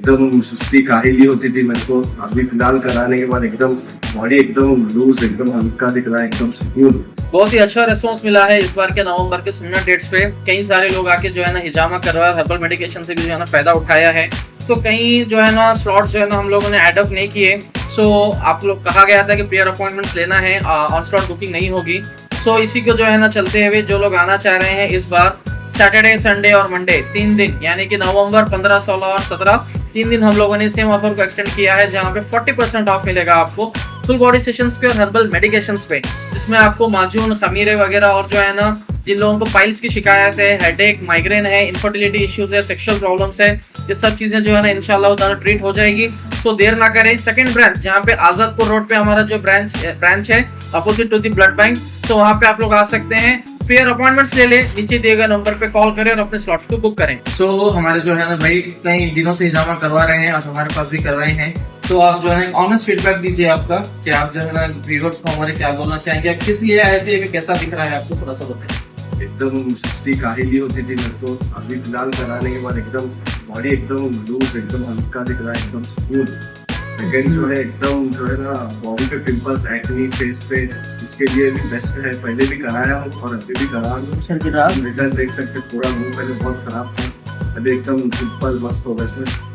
एकदम सुस्ती काहिली होती थी मेरे को। अभी फिलहाल कराने के बाद एकदम बॉडी एकदम लूज, एकदम हल्का दिख रहा है, एकदम सुकून। बहुत ही अच्छा रिस्पांस मिला है इस बार के नवंबर के सुन्नत डेट्स पे। कई सारे लोग आके जो है ना हिजामा करवाया, हर्बल मेडिकेशन से भी जो है ना फायदा उठाया है। सो कहीं जो है ना स्लॉट्स जो है ना हम लोगों ने एडअप नहीं किए। सो आप लोग कहा गया था कि प्रियर अपॉइंटमेंट्स लेना है, ऑन स्लॉट बुकिंग नहीं होगी। सो इसी को जो है ना चलते हुए जो लोग आना चाह रहे हैं इस बार सैटरडे, संडे और मंडे 3 दिन, यानी कि नवंबर 15, 16 और 17 3 दिन हम लोगों ने सेम ऑफर को एक्सटेंड किया है, जहां पे 40% ऑफ मिलेगा आपको फुल बॉडी सेशंस पे और हर्बल मेडिकेशंस पे, जिसमें आपको माजून, खमीरे वगैरह और जो है ना जिन लोगों को पाइल्स की शिकायत है, हेडेक, माइग्रेन है, इनफर्टिलिटी इश्यूज है, सेक्सुअल प्रॉब्लम्स है, ये सब चीजें जो है ना इंशाल्लाह ताला ट्रीट हो जाएगी। सो देर ना करें, सेकंड ब्रांच जहाँ पे आजादपुर रोड पे हमारा जो ब्रांच है opposite to the blood bank, तो वहाँ पे आप लोग आ सकते हैं। प्रियर अपॉइंटमेंट्स ले ले, नीचे दिए गए नंबर पे कॉल करें और अपने स्लॉट्स को बुक करें। तो हमारे जो है ना भाई कई दिनों से हिजामा करवा रहे हैं, आज हमारे पास भी करवाए हैं। तो आप जो है ऑनेस्ट फीडबैक दीजिए आपका, कि आप जो है ना व्यूअर्स को हमारे क्या बोलना चाहेंगे, आप किस लिए आए थे, कैसा दिख रहा है आपको, थोड़ा सा बताएं। एकदम सुस्ती काहिली होती थी मेरे को। अभी फिलहाल कराने के बाद एकदम बॉडी एकदम लूज, एकदम हल्का दिख रहा है, एकदम सुकून। सेकंड जो है एकदम जो है ना बॉडी पे पिंपल्स, एक्ने फेस पे, इसके लिए भी बेस्ट है। पहले भी कराया हूँ और अभी भी करा हूँ। रिजल्ट देख सकते, पूरा मुंह पहले बहुत खराब था, अभी एकदम सिंपल मस्त हो गया।